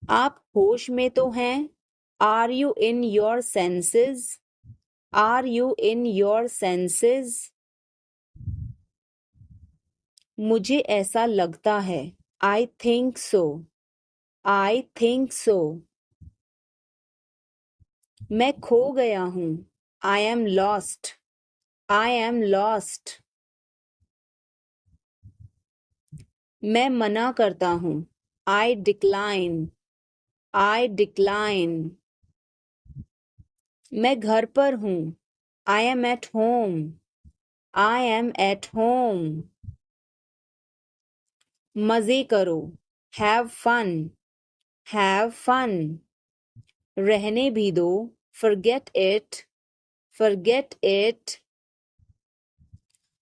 आप होश में तो हैं? Are you in your senses? Are you in your senses? मुझे ऐसा लगता है. I think so. I think so. मैं खो गया हूँ. I am lost. I am lost. मैं मना करता हूँ. I decline. I decline. मैं घर पर हूँ. I am at home. I am at home. मजे करो. Have fun. Have fun. रहने भी दो. Forget it. Forget it.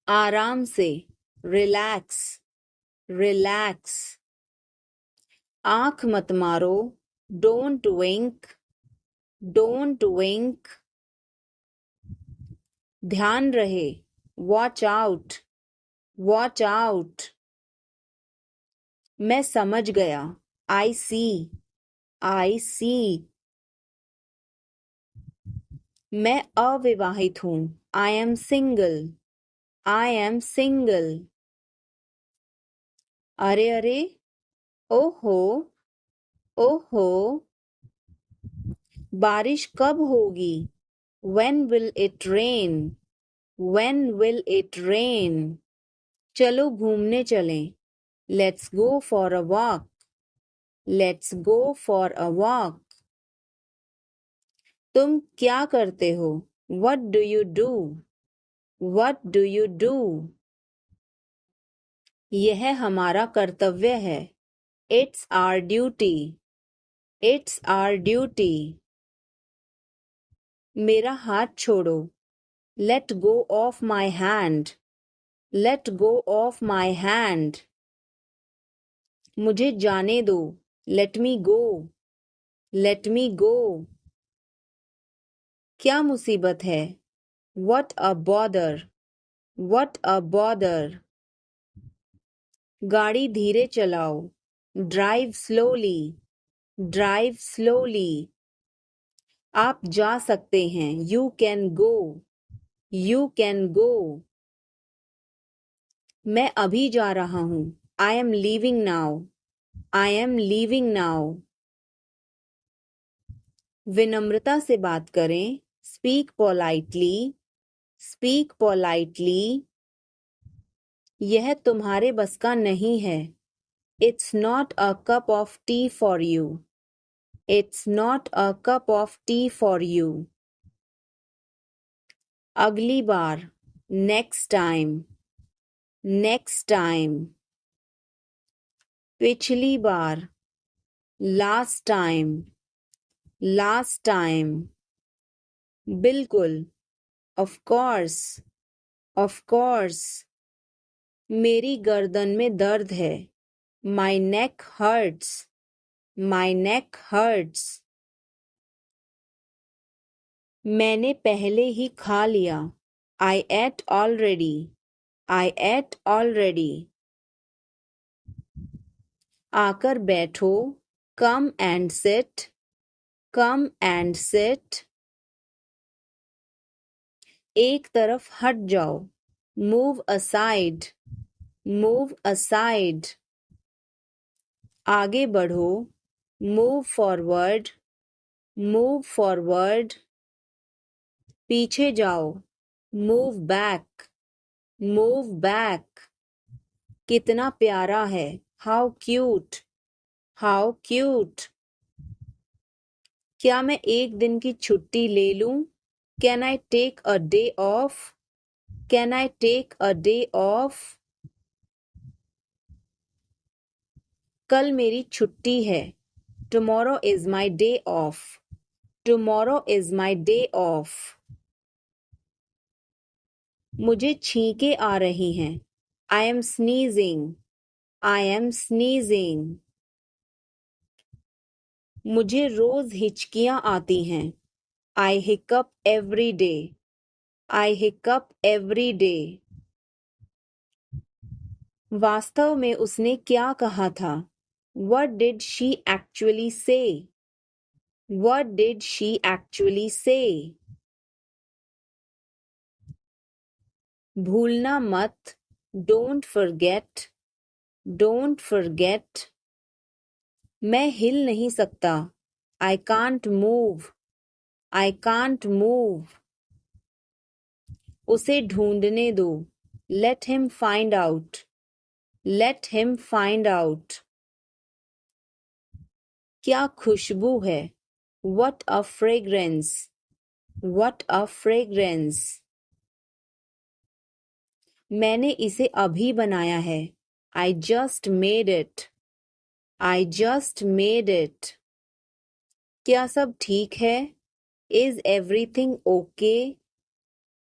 आराम से. Relax. Relax. आँख मत मारो. Don't wink. Don't wink. ध्यान रहे. Watch out. Watch out. मैं समझ गया. I see. I see. मैं अविवाहित हूँ. I am single. I am single. अरे अरे. ओहो. ओहो. बारिश कब होगी? When will it rain? When will it rain? चलो घूमने चलें. Let's go for a walk. Let's go for a walk. तुम क्या करते हो? What do you do? What do you do? यह हमारा कर्तव्य है. It's our duty. It's our duty. मेरा हाथ छोड़ो. Let go of my hand. Let go of my hand. मुझे जाने दो. Let me go. Let me go. क्या मुसीबत है? What a bother. What a bother. गाड़ी धीरे चलाओ. Drive slowly. Drive slowly. आप जा सकते हैं. You can go. You can go. मैं अभी जा रहा हूँ. I am leaving now. I am leaving now. विनम्रता से बात करें. Speak politely. Speak politely. यह तुम्हारे बस का नहीं है. It's not a cup of tea for you. It's not a cup of tea for you. अगली बार. Next time. Next time. पिछली बार. Last time. Last time. बिल्कुल. Of course. Of course. मेरी गर्दन में दर्द है. My neck hurts. My neck hurts. मैंने पहले ही खा लिया. I ate already. I ate already. आकर बैठो. Come and sit. Come and sit. एक तरफ हट जाओ. Move aside. Move aside. आगे बढ़ो. Move forward. Move forward. पीछे जाओ. Move back. Move back. कितना प्यारा है. How cute. How cute. क्या मैं एक दिन की छुट्टी ले लूं? Can I take a day off? Can I take a day off? कल मेरी छुट्टी है. Tomorrow is my day off. Tomorrow is my day off. मुझे छींकें आ रही हैं. I am sneezing. I am sneezing. मुझे रोज हिचकियां आती हैं. I hiccup every day. I hiccup every day. वास्तव में उसने क्या कहा था? What did she actually say? What did she actually say? भूलना मत. Don't forget. Don't forget. मैं हिल नहीं सकता. I can't move. I can't move. उसे ढूंढने दो. Let him find out. Let him find out. क्या खुशबू है. What a fragrance. What a fragrance. मैंने इसे अभी बनाया है. I just made it. I just made it. क्या सब ठीक है? Is everything okay?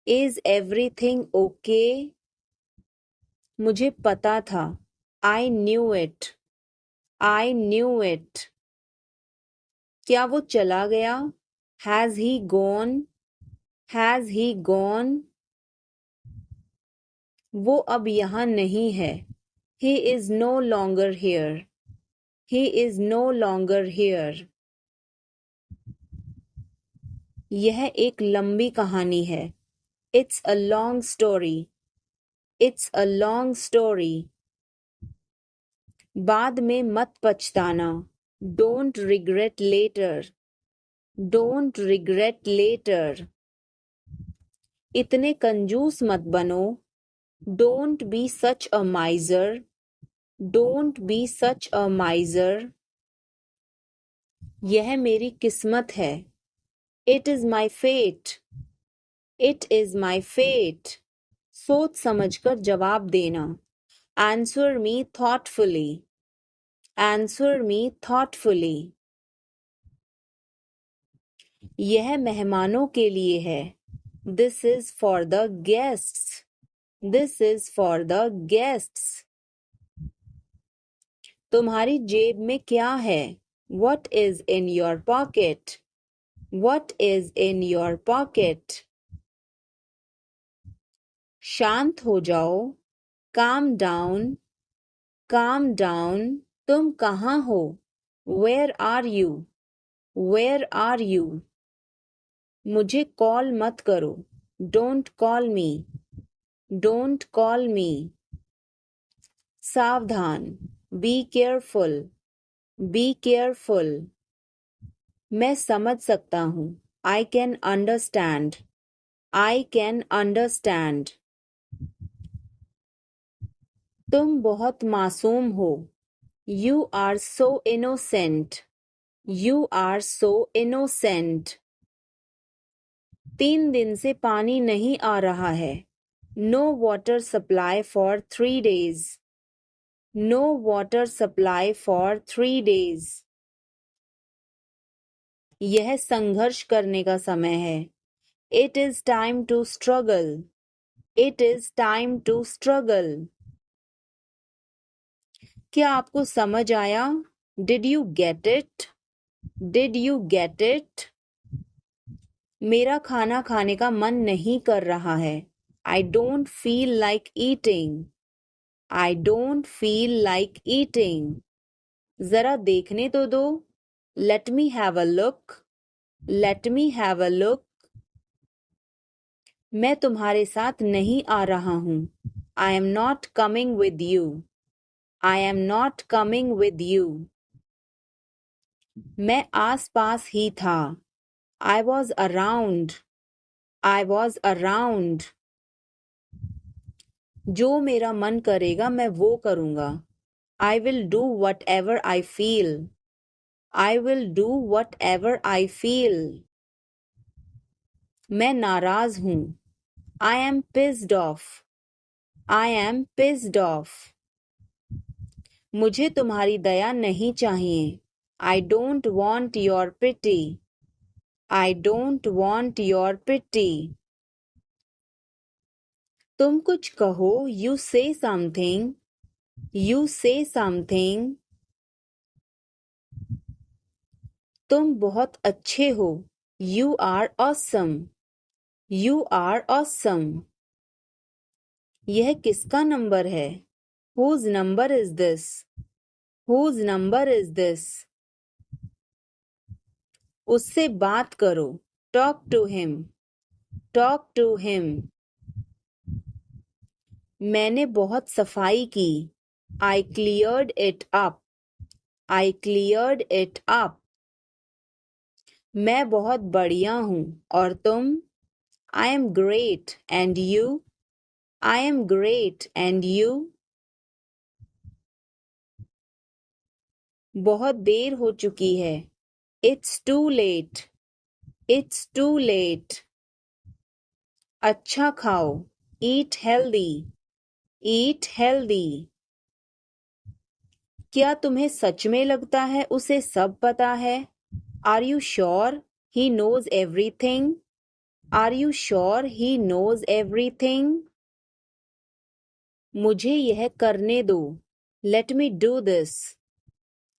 Is everything okay? मुझे पता था. I knew it. I knew it. क्या वो चला गया? Has he gone? Has he gone? वो अब यहाँ नहीं है. He is no longer here. He is no longer here. यह एक लंबी कहानी है. It's a long story. It's a long story. बाद में मत पछताना. Don't regret later. Don't regret later. इतने कंजूस मत बनो. Don't be such a miser. Don't be such a miser. यह मेरी किस्मत है. It is my fate. It is my fate. सोच समझकर जवाब देना. Answer me thoughtfully. Answer me thoughtfully. यह मेहमानों के लिए है. This is for the guests. This is for the guests. तुम्हारी जेब में क्या है? What is in your pocket? What is in your pocket? शांत हो जाओ. Calm down. Calm down. तुम कहाँ हो? Where are you? Where are you? मुझे कॉल मत करो. Don't call me. Don't call me. सावधान. Be careful. Be careful. मैं समझ सकता हूँ. I can understand. I can understand. तुम बहुत मासूम हो. You are so innocent. You are so innocent. 3 दिन से पानी नहीं आ रहा है. No water supply for 3 days. No water supply for 3 days. यह संघर्ष करने का समय है. It is time to struggle. It is time to struggle. क्या आपको समझ आया? Did you get it? Did you get it? मेरा खाना खाने का मन नहीं कर रहा है. I don't feel like eating. I don't feel like eating. जरा देखने तो दो. Let me have a look. Let me have a look. मैं तुम्हारे साथ नहीं आ रहा हूँ. I am not coming with you. I am not coming with you. मैं आस-पास ही था. I was around. I was around. जो मेरा मन करेगा मैं वो करूँगा. I will do whatever I feel. I will do whatever I feel. मैं नाराज हूँ. I am pissed off. I am pissed off. मुझे तुम्हारी दया नहीं चाहिए. I don't want your pity. I don't want your pity. तुम कुछ कहो. You say something. You say something. तुम बहुत अच्छे हो. You are awesome. You are awesome. यह किसका नंबर है? Whose number is this? Whose number is this? उससे बात करो. Talk to him. Talk to him. मैंने बहुत सफाई की. I cleared it up. I cleared it up. मैं बहुत बढ़िया हूँ. और तुम? I am great. And you? I am great. And you? बहुत देर हो चुकी है. It's too late. It's too late. अच्छा खाओ. Eat healthy. Eat healthy. क्या तुम्हें सच में लगता है उसे सब पता है? Are you sure he knows everything? Are you sure he knows everything? मुझे यह करने दो. Let me do this.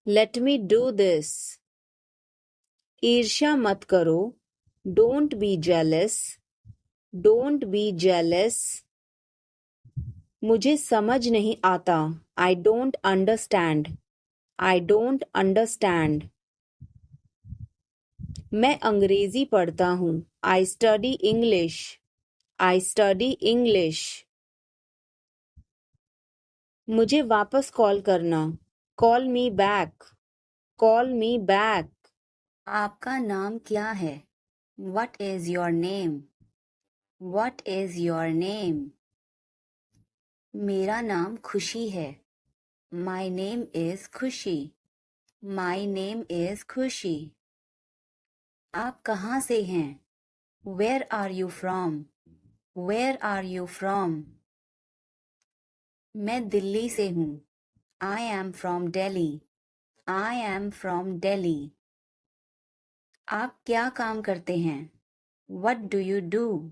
Let me do this. ईर्ष्या मत करो. Don't be jealous. Don't be jealous. मुझे समझ नहीं आता. I don't understand. I don't understand. मैं अंग्रेजी पढ़ता हूँ. I study English. I study English. मुझे वापस कॉल करना. Call me back. Call me back. आपका नाम क्या है? What is your name? What is your name? मेरा नाम खुशी है. My name is खुशी. My name is खुशी. आप कहाँ से हैं? Where are you from? Where are you from? मैं दिल्ली से हूँ. I am from Delhi. I am from Delhi. आप क्या काम करते हैं? What do you do?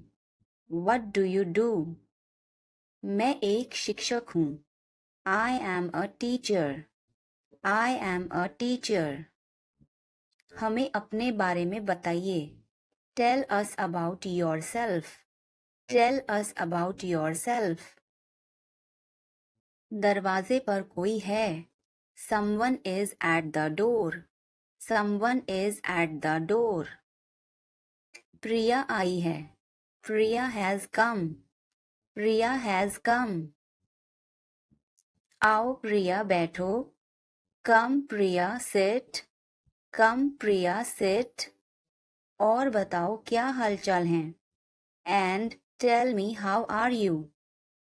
What do you do? मैं एक शिक्षक हूँ. I am a teacher. I am a teacher. हमें अपने बारे में बताइए. Tell us about yourself. Tell us about yourself. दरवाजे पर कोई है. Someone is at the door. Someone is at the door. प्रिया आई है. Priya has come. Priya has come. आओ प्रिया बैठो. Come Priya sit. Come Priya sit. और बताओ क्या हालचाल हैं. And tell me how are you.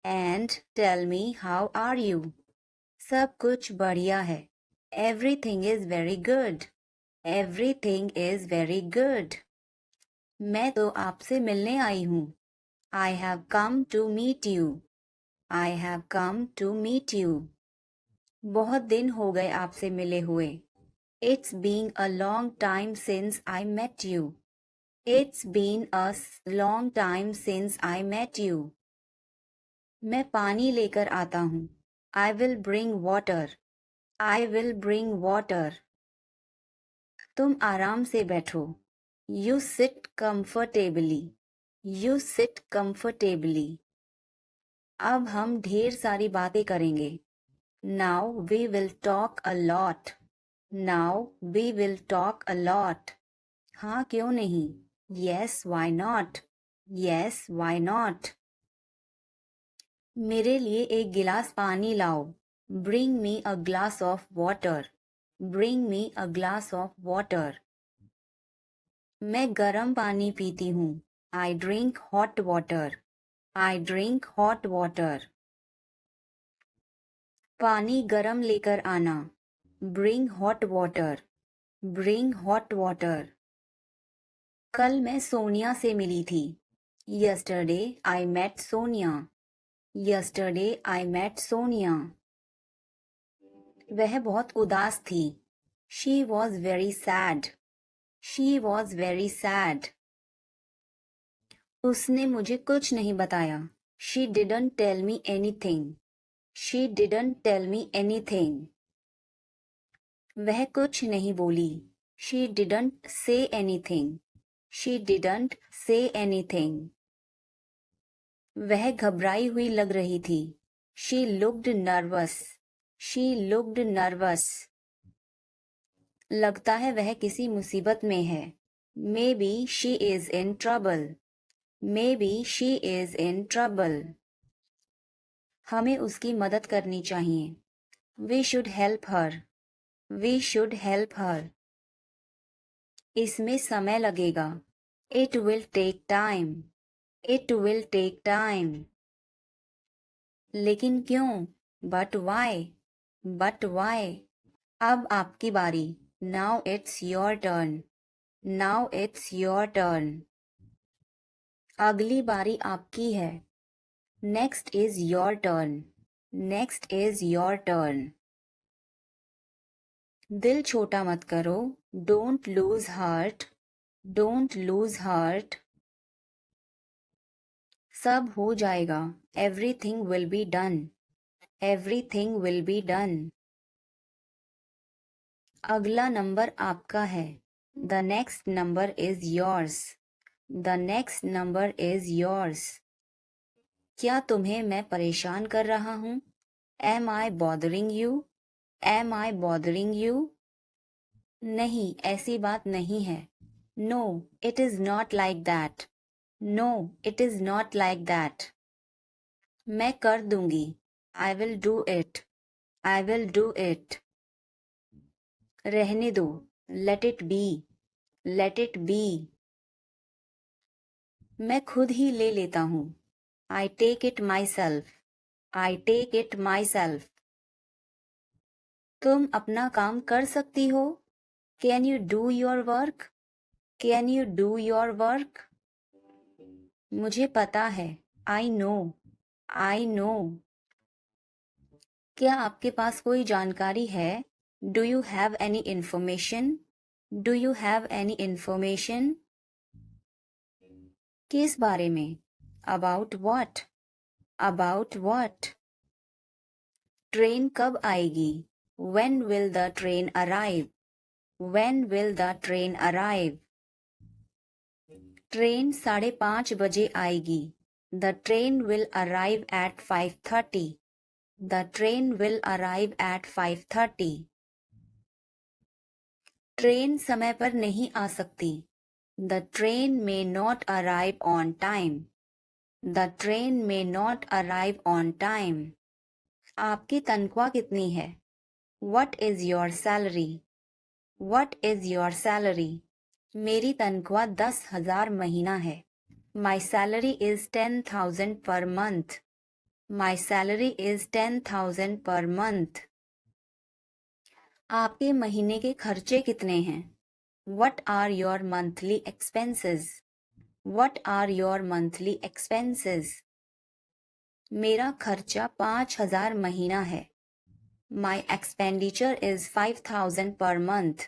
And tell me how are you. सब कुछ बढ़िया है. Everything is very good. Everything is very good. मैं तो आपसे मिलने आई हूँ. I have come to meet you. I have come to meet you. बहुत दिन हो गए आपसे मिले हुए. It's been a long time since I met you. It's been a long time since I met you. मैं पानी लेकर आता हूँ. I will bring water. I will bring water. तुम आराम से बैठो. You sit comfortably. You sit comfortably. अब हम ढेर सारी बातें करेंगे. Now we will talk a lot. Now we will talk a lot. हाँ क्यों नहीं? Yes, why not? Yes, why not? मेरे लिए एक गिलास पानी लाओ. Bring me a glass of water. Bring me a glass of water. मैं गर्म पानी पीती हूँ. I drink hot water. I drink hot water. पानी गर्म लेकर आना. Bring hot water. Bring hot water. कल मैं सोनिया से मिली थी. Yesterday I met Sonia. Yesterday I met Sonia. वह बहुत उदास थी. She was very sad. She was very sad. उसने मुझे कुछ नहीं बताया. She didn't tell me anything. She didn't tell me anything. वह कुछ नहीं बोली. She didn't say anything. She didn't say anything. वह घबराई हुई लग रही थी. She looked nervous. She looked nervous. लगता है वह किसी मुसीबत में है. Maybe she is in trouble. Maybe she is in trouble. हमें उसकी मदद करनी चाहिए. We should help her. We should help her. इसमें समय लगेगा. It will take time. It will take time. लेकिन क्यों? But why? But why? अब आपकी बारी. Now it's your turn. Now it's your turn. अगली बारी आपकी है. Next is your turn. Next is your turn. दिल छोटा मत करो. Don't lose heart. Don't lose heart. सब हो जाएगा. Everything will be done. Everything will be done. अगला नंबर आपका है. The next number is yours. The next number is yours. क्या तुम्हें मैं परेशान कर रहा हूँ? Am I bothering you? Am I bothering you? नहीं, ऐसी बात नहीं है. No, it is not like that. No, it is not like that. मैं कर दूंगी. I will do it. I will do it. रहने दो. Let it be. Let it be. मैं खुद ही ले लेता हूँ. I take it myself. I take it myself. तुम अपना काम कर सकती हो? Can you do your work? Can you do your work? मुझे पता है. I know. I know. क्या आपके पास कोई जानकारी है? Do you have any information? Do you have any information? किस बारे में? About what? About what? Train कब आएगी? When will the train arrive? When will the train arrive? Train 5:30 बजे आएगी. The train will arrive at 5:30. The train will arrive at 5:30. Train समय पर नहीं आ सकती. The train may not arrive on time. The train may not arrive on time. आपकी तनख्वाह कितनी है? What is your salary? What is your salary? मेरी तनख्वाह 10,000 महीना है. My salary is 10,000 per month. My salary is 10,000 per month. आपके महीने के खर्चे कितने हैं? What are your monthly expenses? What are your monthly expenses? मेरा खर्चा 5,000 महीना है. My expenditure is 5,000 per month.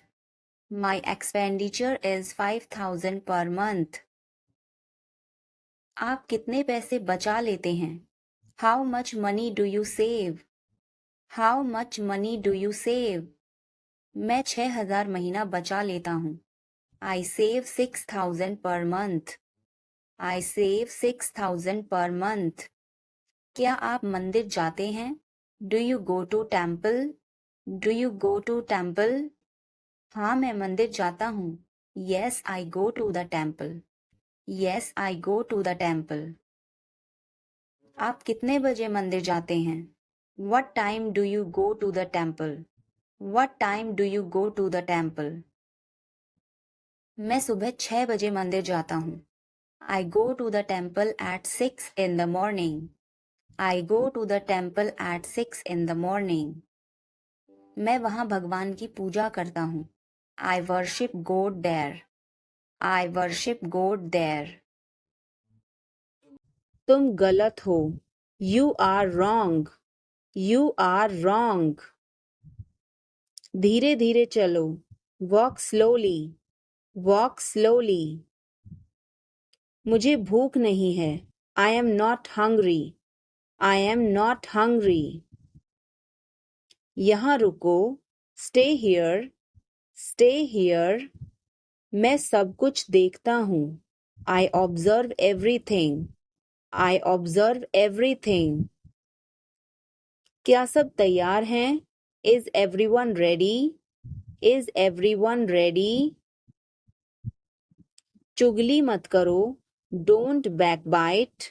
My expenditure is 5,000 per month. आप कितने पैसे बचा लेते हैं? How much money do you save? How much money do you save? मैं 6,000 महीना बचा लेता हूँ. I save 6,000 per month. I save 6,000 per month. क्या आप मंदिर जाते हैं? Do you go to temple? Do you go to temple? हाँ, मैं मंदिर जाता हूँ. Yes, I go to the temple. Yes, I go to the temple. आप कितने बजे मंदिर जाते हैं? What time do you go to the temple? What time do you go to the temple? मैं सुबह 6 बजे मंदिर जाता हूँ. I go to the temple at 6 in the morning. I go to the temple at 6 in the morning. मैं वहाँ भगवान की पूजा करता हूँ. I worship God there. I worship God there. तुम गलत हो. You are wrong. You are wrong. धीरे धीरे चलो. Walk slowly. Walk slowly. मुझे भूख नहीं है. I am not hungry. I am not hungry. यहाँ रुको. Stay here. Stay here. मैं सब कुछ देखता हूँ. I observe everything. I observe everything. क्या सब तैयार हैं? Is everyone ready? Is everyone ready? चुगली मत करो. Don't backbite.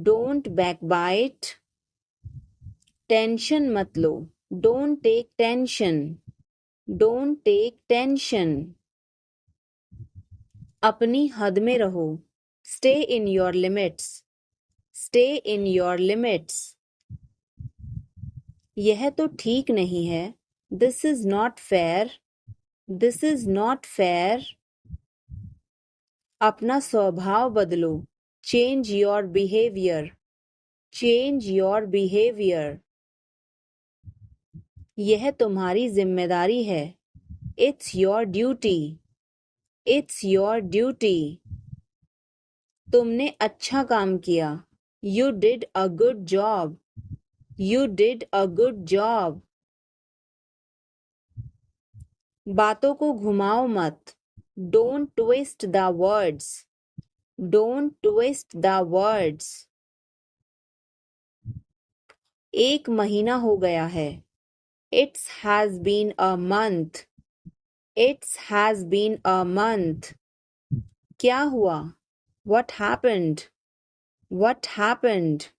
Don't backbite. Tension मत लो. Don't take tension. Don't take tension. अपनी हद में रहो. Stay in your limits. Stay in your limits. यह तो ठीक नहीं है. This is not fair. This is not fair. अपना स्वभाव बदलो. Change your behavior. Change your behavior. यह तुम्हारी जिम्मेदारी है. It's your duty. It's your duty. तुमने अच्छा काम किया. You did a good job. You did a good job. बातों को घुमाओ मत. Don't twist the words. Don't twist the words. एक महीना हो गया है. It has been a month. It has been a month. क्या हुआ? What happened? What happened?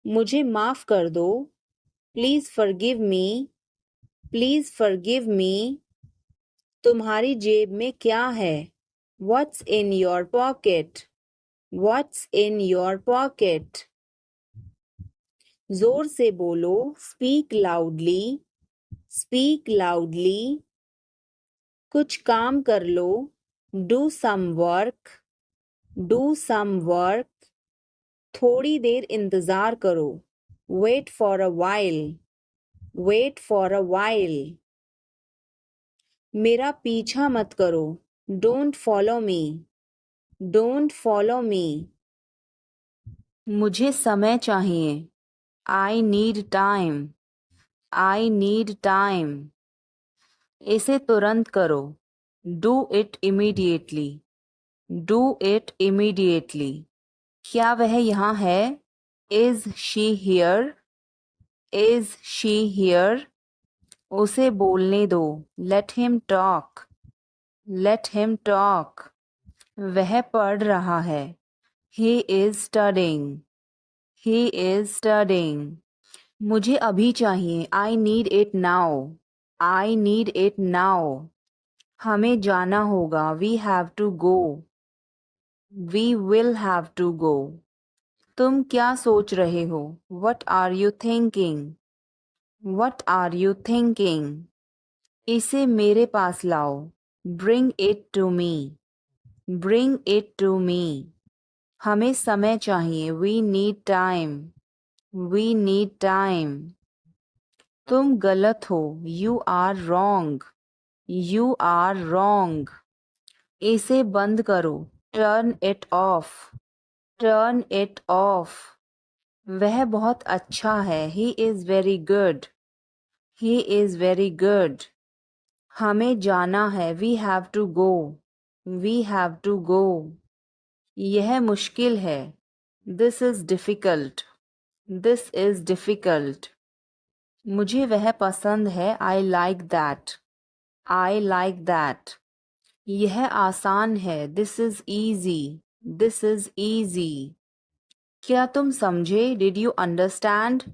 मुझे माफ कर दो. Please forgive me. Please forgive me. तुम्हारी जेब में क्या है? What's in your pocket? What's in your pocket? जोर से बोलो. Speak loudly. Speak loudly. कुछ काम कर लो. Do some work. Do some work. थोड़ी देर इंतजार करो. Wait for a while. Wait for a while. मेरा पीछा मत करो. Don't follow me. Don't follow me. मुझे समय चाहिए. I need time. I need time. इसे तुरंत करो. Do it immediately. Do it immediately. क्या वह यहाँ है? Is she here? Is she here? उसे बोलने दो. Let him talk. Let him talk. वह पढ़ रहा है. He is studying. He is studying. मुझे अभी चाहिए. I need it now. I need it now. हमें जाना होगा. We have to go. We will have to go. तुम क्या सोच रहे हो? What are you thinking? What are you thinking? इसे मेरे पास लाओ. Bring it to me. Bring it to me. हमें समय चाहिए. We need time. We need time. तुम गलत हो. You are wrong. You are wrong. इसे बंद करो. Turn it off. Turn it off. वह बहुत अच्छा है. He is very good. He is very good. हमें जाना है. We have to go. We have to go. यह मुश्किल है. This is difficult. This is difficult. मुझे वह पसंद है. I like that. I like that. यह आसान है. This is easy. This is easy. क्या तुम समझे? Did you understand?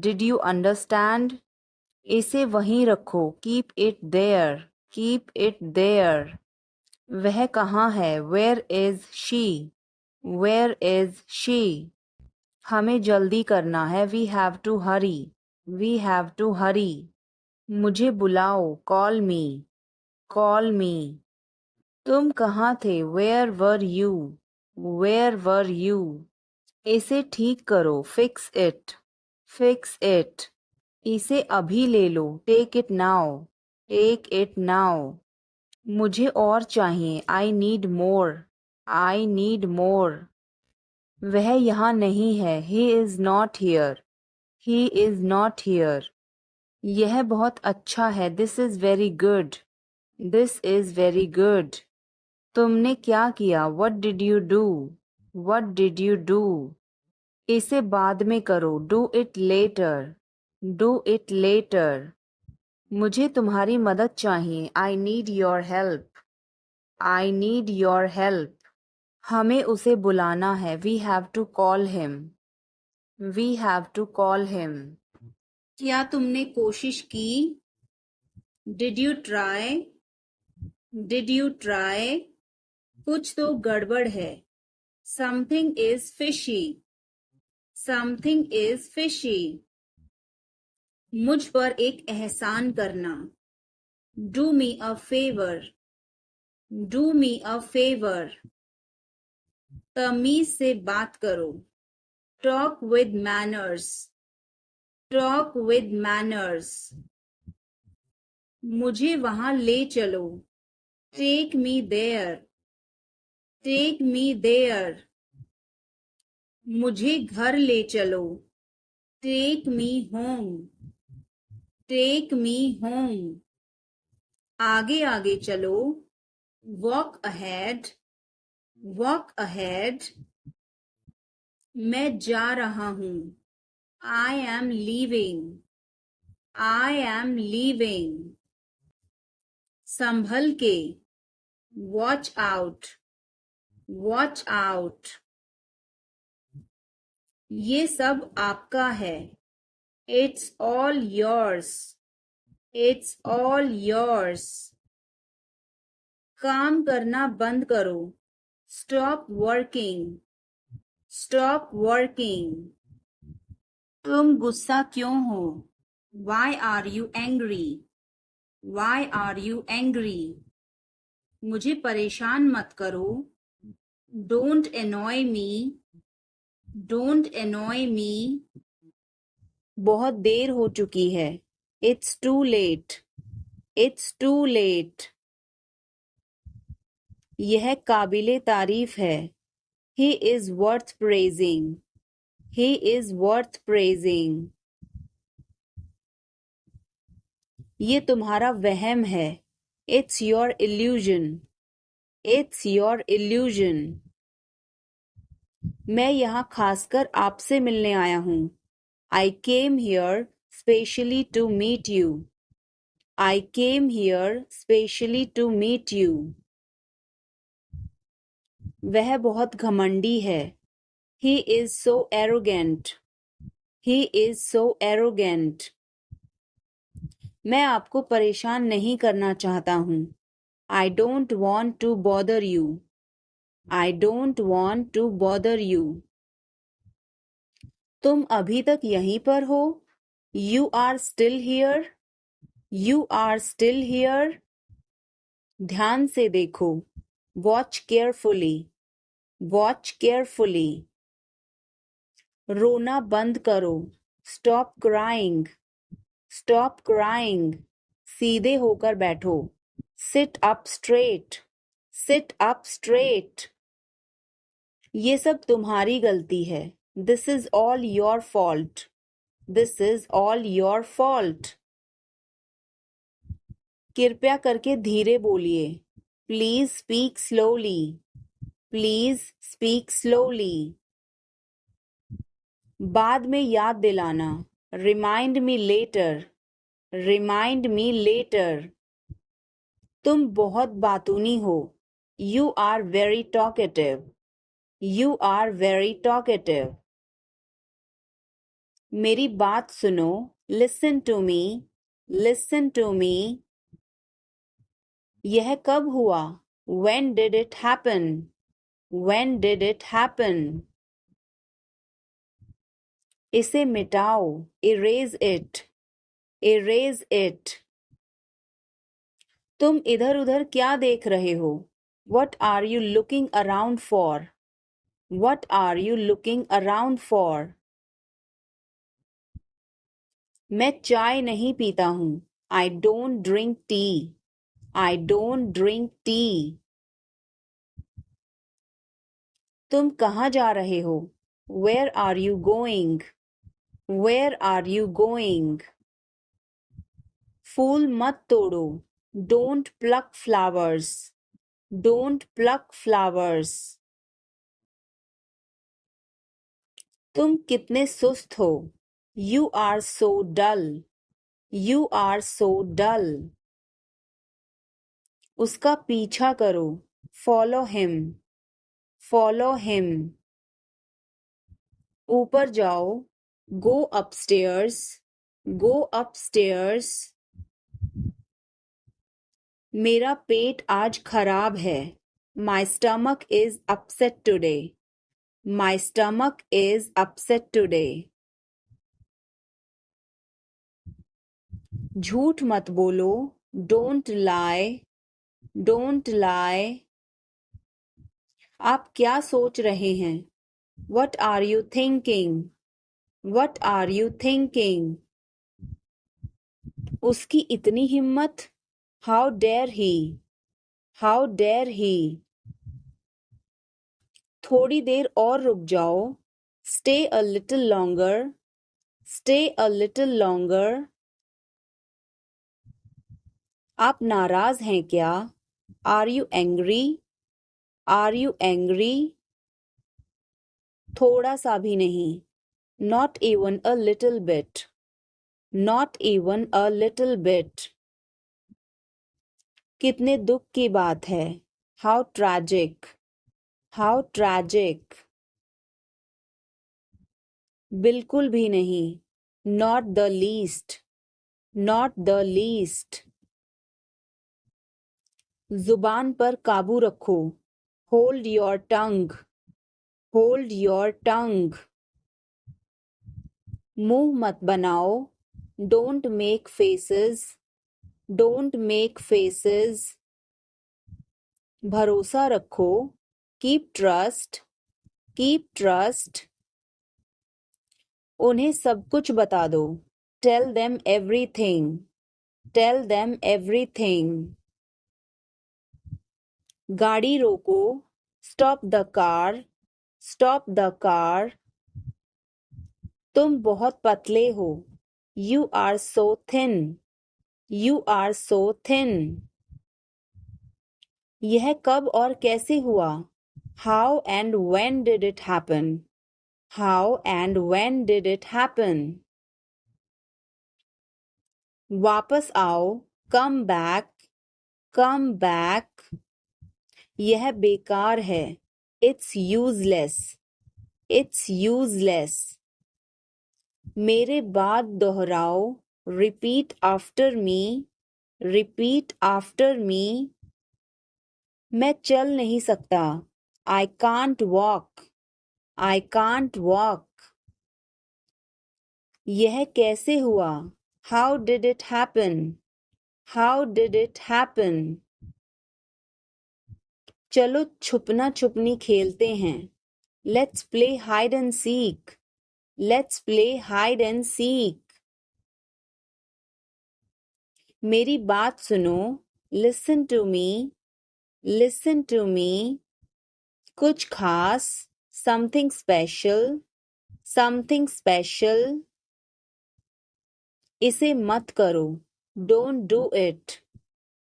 Did you understand? इसे वहीं रखो. Keep it there. Keep it there. वह कहाँ है? Where is she? Where is she? हमें जल्दी करना है. We have to hurry. We have to hurry. मुझे बुलाओ. Call me. Call me. तुम कहाँ थे? Where were you? Where were you? इसे ठीक करो. Fix it. Fix it. इसे अभी ले लो. Take it now. Take it now. मुझे और चाहिए. I need more. I need more. वह यहाँ नहीं है. He is not here. He is not here. यह बहुत अच्छा है. This is very good. This is very good. तुमने क्या किया? What did you do? What did you do? इसे बाद में करो, do it later, do it later. मुझे तुम्हारी मदद चाहिए, I need your help, I need your help. हमें उसे बुलाना है, we have to call him, we have to call him. क्या तुमने कोशिश की? Did you try, did you try? कुछ तो गड़बड़ है, something is fishy, something is fishy. मुझ पर एक एहसान करना, do me a favour, do me a favour. तमीज से बात करो, talk with manners, talk with manners. मुझे वहां ले चलो, take me there, take me there. मुझे घर ले चलो, take me home, take me home. आगे आगे चलो, वॉक अहेड, वॉक अहेड। मैं जा रहा हूं, I am leaving, I am leaving. संभल के, वॉच आउट, वॉच आउट। ये सब आपका है, it's all yours, it's all yours. काम करना बंद करो, स्टॉप वर्किंग, स्टॉप वर्किंग। तुम गुस्सा क्यों हो? Why are you angry, why are you angry? मुझे परेशान मत करो, don't annoy me, don't annoy me. बहुत देर हो चुकी है, it's too late, it's too late. यह काबिले तारीफ है, he is worth praising, he is worth praising. ये तुम्हारा वहम है, it's your illusion, it's your illusion. मैं यहाँ खासकर आपसे मिलने आया हूँ, I came here specially to meet you, I came here specially to meet you. वह बहुत घमंडी है, he is so arrogant, he is so arrogant. मैं आपको परेशान नहीं करना चाहता हूँ, I don't want to bother you, I don't want to bother you. तुम अभी तक यहीं पर हो, you are still here, you are still here. ध्यान से देखो, वॉच केयरफुली, वॉच केयरफुली। रोना बंद करो, स्टॉप क्राइंग, स्टॉप क्राइंग। सीधे होकर बैठो, sit up straight, sit up straight. ये सब तुम्हारी गलती है, this is all your fault, this is all your fault. कृपया करके धीरे बोलिए, please speak slowly, please speak slowly. बाद में याद दिलाना, remind me later, remind me later. तुम बहुत बातूनी हो, you are very talkative, you are very talkative. मेरी बात सुनो, listen to me, listen to me. यह कब हुआ? When did it happen? When did it happen? इसे मिटाओ, erase it, erase it। तुम इधर उधर क्या देख रहे हो? What are you looking around for? What are you looking around for? मैं चाय नहीं पीता हूँ, I don't drink tea, I don't drink tea। तुम कहाँ जा रहे हो? Where are you going? Where are you going? फूल मत तोड़ो, don't pluck flowers, don't pluck flowers। तुम कितने सुस्त हो। You are so dull. You are so dull. उसका पीछा करो। Follow him. Follow him. ऊपर जाओ। Go upstairs. Go upstairs. मेरा पेट आज खराब है। My stomach is upset today. My stomach is upset today. झूठ मत बोलो। Don't lie. Don't lie. आप क्या सोच रहे हैं? What are you thinking? What are you thinking? उसकी इतनी हिम्मत? How dare he? How dare he? थोड़ी देर और रुक जाओ। Stay a little longer. Stay a little longer. आप नाराज हैं क्या? Are you angry? Are you angry? थोड़ा सा भी नहीं। Not even a little bit. Not even a little bit. कितने दुख की बात है। How tragic. How tragic. बिल्कुल भी नहीं। Not the least. Not the least. जुबान पर काबू रखो। Hold your tongue. Hold your tongue. मुंह मत बनाओ। Don't make faces. Don't make faces. भरोसा रखो। Keep trust. Keep trust. उन्हें सब कुछ बता दो। Tell them everything. Tell them everything. गाड़ी रोको। Stop the car. Stop the car. तुम बहुत पतले हो। You are so thin. You are so thin. यह कब और कैसे हुआ? How and when did it happen? How and when did it happen? वापस आओ। Come back. Come back. यह बेकार है। It's useless. It's useless. मेरे बाद दोहराओ। Repeat after me. Repeat after me. मैं चल नहीं सकता। I can't walk. I can't walk. यह कैसे हुआ? How did it happen? How did it happen? चलो छुपना छुपनी खेलते हैं। Let's play hide and seek. Let's play hide and seek. मेरी बात सुनो। Listen to me. Listen to me. कुछ खास। Something special. Something special. इसे मत करो। Don't do it.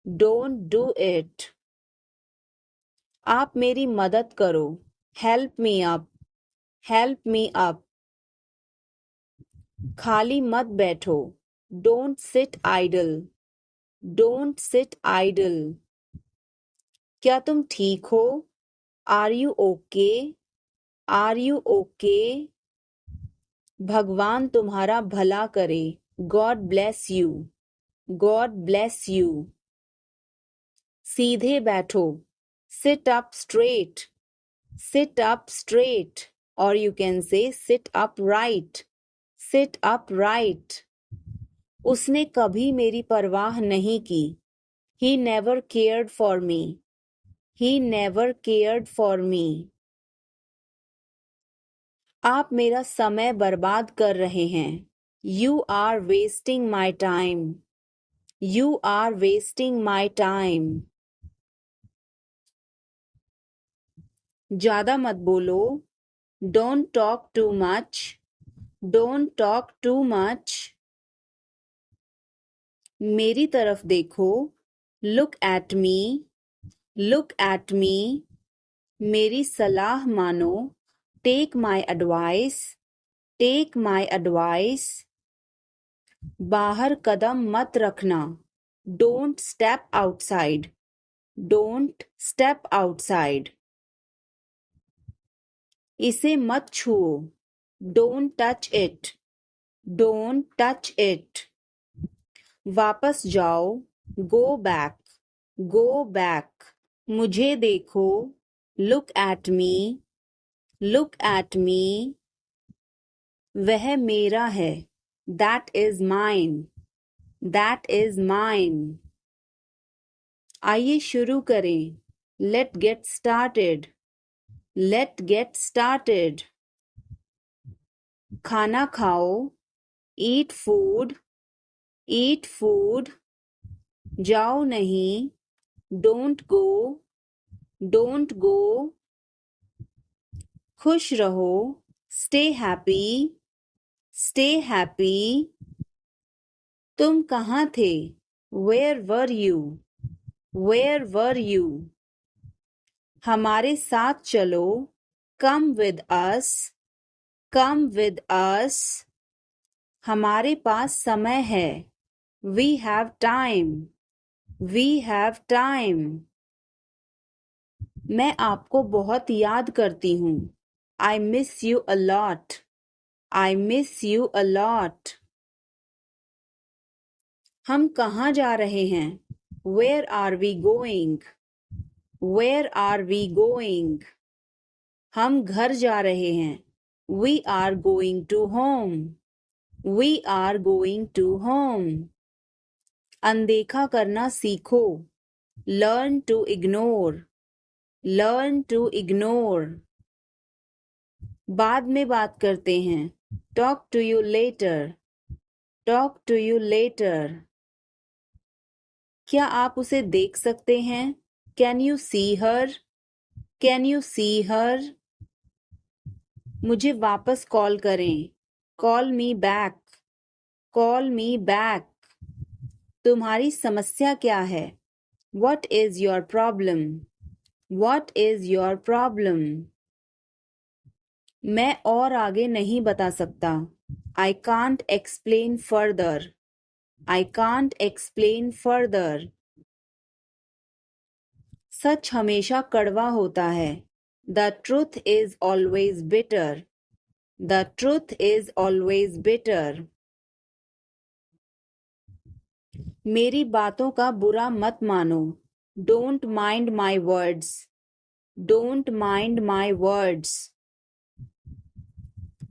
Don't do it. आप मेरी मदद करो। Help me up. Help me up. खाली मत बैठो। Don't sit idle. Don't sit idle. क्या तुम ठीक हो? Are you okay? Are you okay? भगवान तुम्हारा भला करे। God bless you. God bless you. सीधे बैठो। Sit up straight. Sit up straight. Or you can say sit upright. Sit upright. उसने कभी मेरी परवाह नहीं की। He never cared for me. He never cared for me. आप मेरा समय बर्बाद कर रहे हैं। You are wasting my time. You are wasting my time. ज़्यादा मत बोलो। Don't talk too much. Don't talk too much. मेरी तरफ देखो। Look at me. Look at me. मेरी सलाह मानो। Take my advice. Take my advice, बाहर कदम मत रखना, don't step outside, don't step outside. इसे मत छुओ, don't touch it, don't touch it. वापस जाओ, गो बैक, गो बैक। मुझे देखो, look at me, look at me. वह मेरा है, that is mine, that is mine. आइए शुरू करें, let get started, let get started. खाना खाओ, ईट फूड, ईट फूड। जाओ नहीं, डोंट गो, डोंट गो। खुश रहो, स्टे हैप्पी, स्टे हैप्पी। तुम कहाँ थे, where were you, where were you. हमारे साथ चलो, come with us, come with us. हमारे पास समय है, we have time, we have time. मैं आपको बहुत याद करती हूँ, I miss you a lot, I miss you a lot. हम कहाँ जा रहे हैं, where are we going, where are we going. हम घर जा रहे हैं, we are going to home, we are going to home. अनदेखा करना सीखो, learn to ignore, learn to ignore. बाद में बात करते हैं, talk to you later, talk to you later. क्या आप उसे देख सकते हैं, can you see her, can you see her. मुझे वापस कॉल करें, call me back, call me back. तुम्हारी समस्या क्या है, what is your problem, what is your problem. मैं और आगे नहीं बता सकता, I can't explain further, I can't explain further. सच हमेशा कड़वा होता है, the truth is always bitter, the truth is always bitter. मेरी बातों का बुरा मत मानो, don't mind my words, don't mind my words.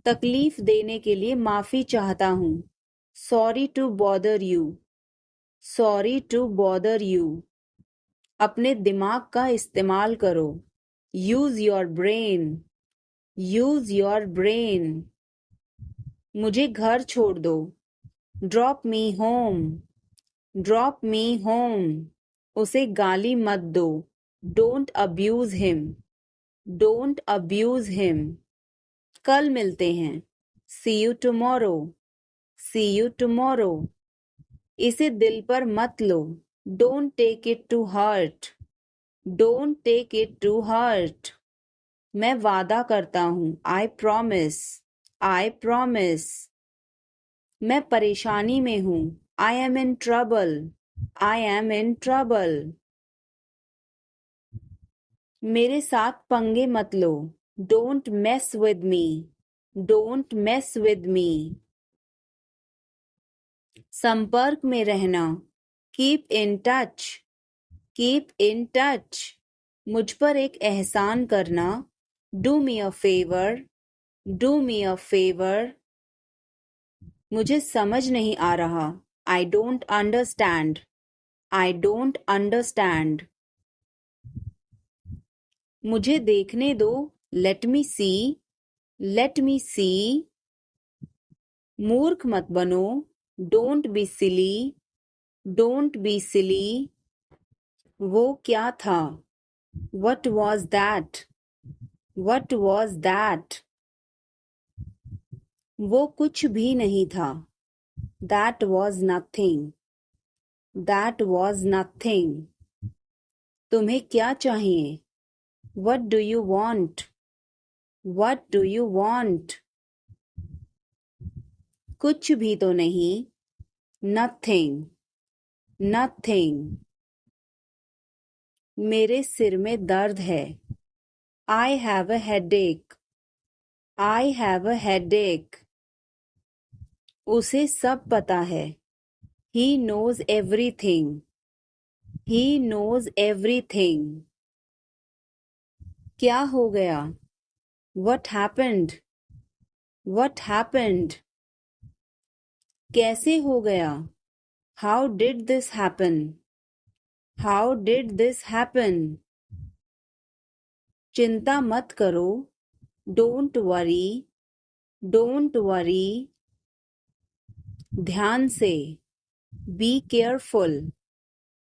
तकलीफ देने के लिए माफी चाहता हूँ, sorry to bother you, sorry to bother you. अपने दिमाग का इस्तेमाल करो, use your brain, use your brain. मुझे घर छोड़ दो, drop me home, drop me home. उसे गाली मत दो, don't abuse him, don't abuse him. कल मिलते हैं, see you tomorrow, see you tomorrow. इसे दिल पर मत लो, don't take it to heart, don't take it to heart. मैं वादा करता हूँ, आई प्रॉमिस, आई प्रॉमिस। मैं परेशानी में हूँ, I am in trouble, I am in trouble. मेरे साथ पंगे मत लो, don't mess with me, don't mess with me. संपर्क में रहना, keep in touch, keep in touch. मुझ पर एक एहसान करना, do me a favour, do me a favour. मुझे समझ नहीं आ रहा, I don't understand, I don't understand. मुझे देखने दो, लेट मी सी, लेट मी सी। मूर्ख मत बनो, don't be silly, don't be silly. वो क्या था, what was that, what was that. वो कुछ भी नहीं था, that was nothing, that was nothing. तुम्हें क्या चाहिए, what do you want, what do you want. कुछ भी तो नहीं. Nothing. Nothing. मेरे सिर में दर्द है. I have a headache. I have a headache. उसे सब पता है. He knows everything. He knows everything. क्या हो गया? What happened? What happened? कैसे हो गया? How did this happen? How did this happen? चिंता मत करो. Don't worry. Don't worry. ध्यान से. Be careful.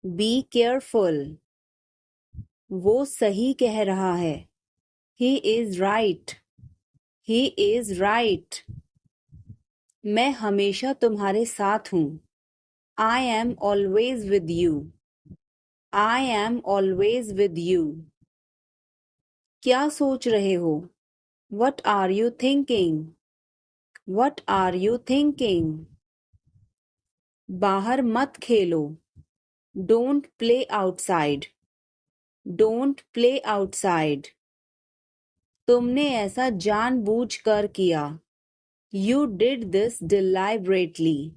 Be careful. वो सही कह रहा है. He is right. He is right. मैं हमेशा तुम्हारे साथ हूँ. I am always with you. I am always with you. क्या सोच रहे हो? What are you thinking? What are you thinking? बाहर मत खेलो. Don't play outside. Don't play outside. तुमने ऐसा जानबूझकर किया. You did this deliberately.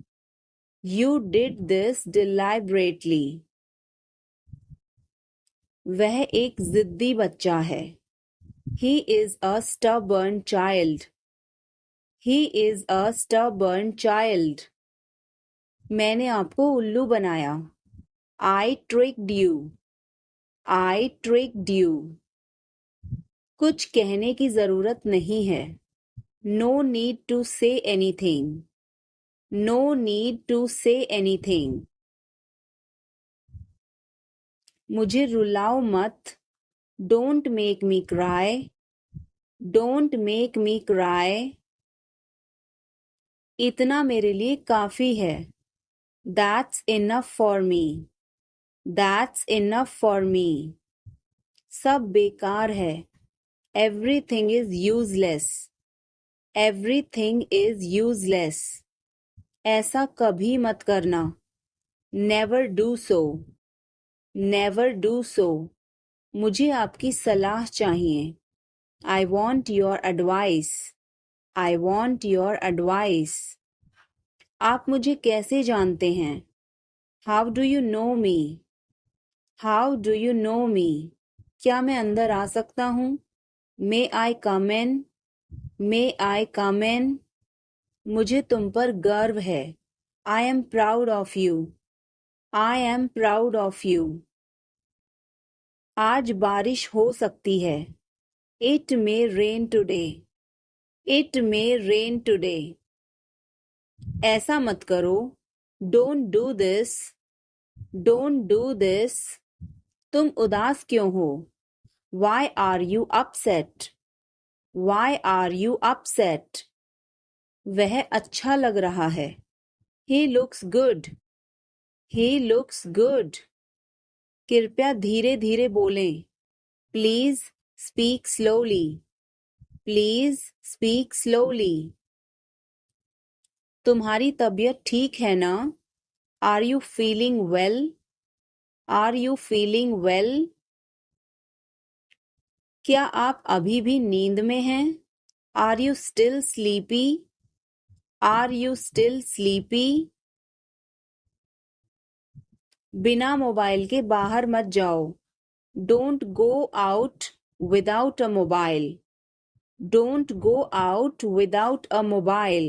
You did this deliberately. वह एक जिद्दी बच्चा है. He is a stubborn child. He is a stubborn child. मैंने आपको उल्लू बनाया. I tricked you. I tricked you. कुछ कहने की जरूरत नहीं है. No need to say anything. No need to say anything. मुझे रुलाओ मत. Don't make me cry. Don't make me cry. इतना मेरे लिए काफी है. That's enough for me. That's enough for me. सब बेकार है. Everything is useless. Everything is useless. ऐसा कभी मत करना. Never do so. Never do so. मुझे आपकी सलाह चाहिए. I want your advice. I want your advice. आप मुझे कैसे जानते हैं? How do you know me? How do you know me? क्या मैं अंदर आ सकता हूँ? May I come in? May I come in? मुझे तुम पर गर्व है. I am proud of you. I am proud of you. आज बारिश हो सकती है. It may rain today. It may rain today. ऐसा मत करो. Don't do this. Don't do this. तुम उदास क्यों हो? Why are you upset? Why are you upset? वह अच्छा लग रहा है. He looks good. He looks good. कृपया धीरे धीरे बोलें. Please speak slowly. Please speak slowly. तुम्हारी तबीयत ठीक है ना? Are you feeling well? Are you feeling well? क्या आप अभी भी नींद में हैं? Are you still sleepy? Are you still sleepy? बिना मोबाइल के बाहर मत जाओ. Don't go out without a mobile. Don't go out without a mobile.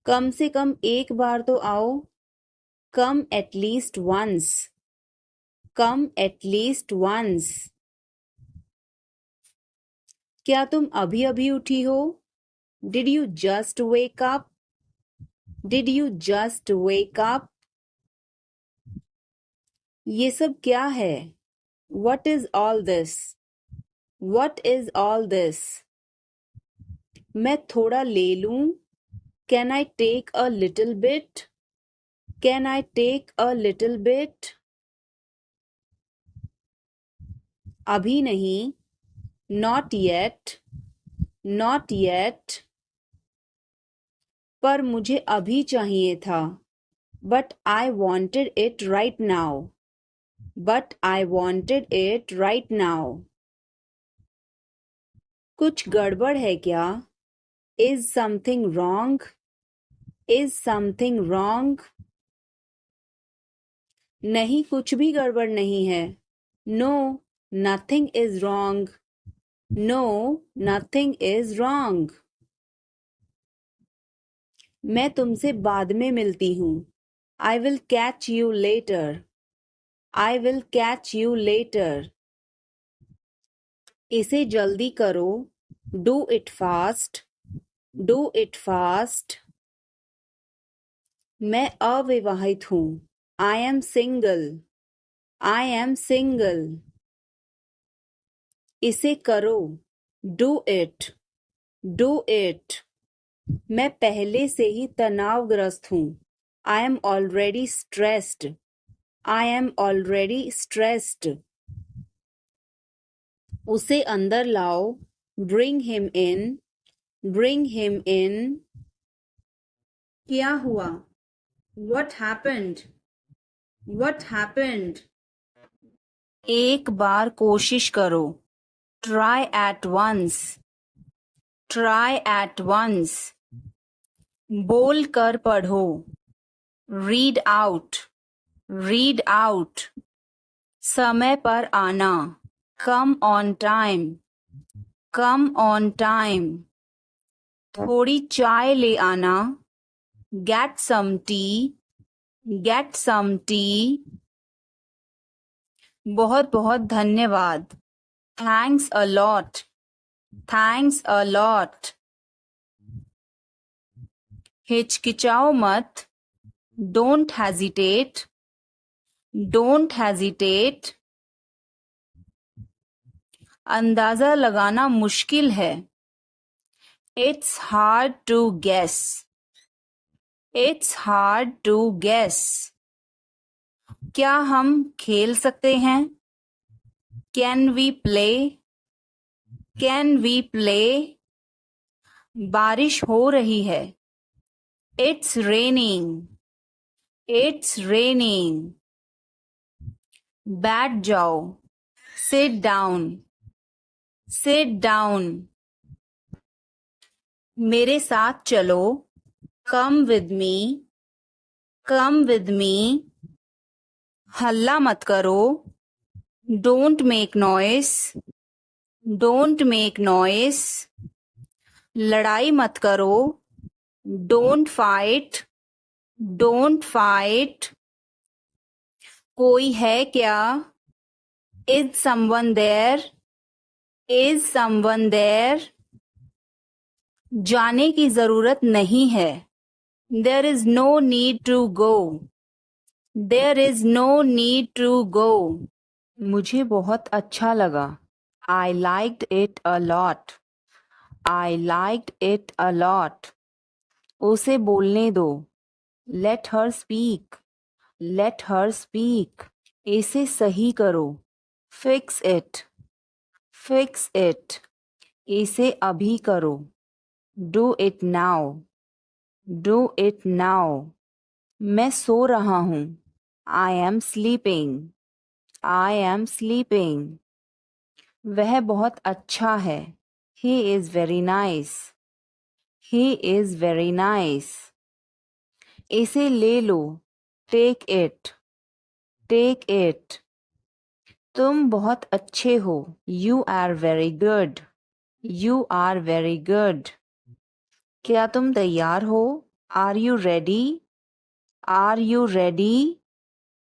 कम से कम एक बार तो आओ. Come at least once. Come at least once. क्या तुम अभी अभी उठी हो? Did you just wake up? Did you just wake up? ये सब क्या है? What is all this? What is all this? मैं थोड़ा ले लूं? Can I take a little bit? Can I take a little bit? अभी नहीं. Not yet. Not yet. पर मुझे अभी चाहिए था. But I wanted it right now. But I wanted it right now. कुछ गड़बड़ है क्या? Is something wrong? Is something wrong? नहीं, कुछ भी गड़बड़ नहीं है. No, nothing is wrong. No, nothing is wrong. मैं तुमसे बाद में मिलती हूँ. I will catch you later. I will catch you later. इसे जल्दी करो. Do it fast. Do it fast. मैं अविवाहित हूँ. I am single. I am single. इसे करो. Do it. Do it. मैं पहले से ही तनावग्रस्त हूँ. I am already stressed. I am already stressed. उसे अंदर लाओ. Bring him in. Bring him in. क्या हुआ? What happened? What happened? एक बार कोशिश करो. Try at once. Try at once. बोल कर पढ़ो. Read out. Read out. समय पर आना. Come on time. Come on time. थोड़ी चाय ले आना. Get some tea. Get some tea. बहुत बहुत धन्यवाद. Thanks a lot. Thanks a lot. हिचकिचाओ मत. Don't hesitate. Don't hesitate. अंदाजा लगाना मुश्किल है. It's hard to guess. It's hard to guess. क्या हम खेल सकते हैं? Can we play? Can we play? बारिश हो रही है. It's raining. It's raining. बैठ जाओ. Sit down. Sit down. मेरे साथ चलो. Come with me. Come with me. हल्ला मत करो. Don't make noise. Don't make noise. लड़ाई मत करो. Don't fight. Don't fight. कोई है क्या? Is someone there? Is someone there? जाने की जरूरत नहीं है. There is no need to go. There is no need to go. मुझे बहुत अच्छा लगा. I liked it a lot. I liked it a lot. उसे बोलने दो. Let her speak. Let her speak. इसे सही करो. Fix it. Fix it. इसे अभी करो. Do it now. Do it now. मैं सो रहा हूँ. I am sleeping. I am sleeping. वह बहुत अच्छा है. He is very nice. He is very nice. इसे ले लो. Take it. Take it. तुम बहुत अच्छे हो. You are very good. You are very good. क्या तुम तैयार हो? Are you ready? Are you ready?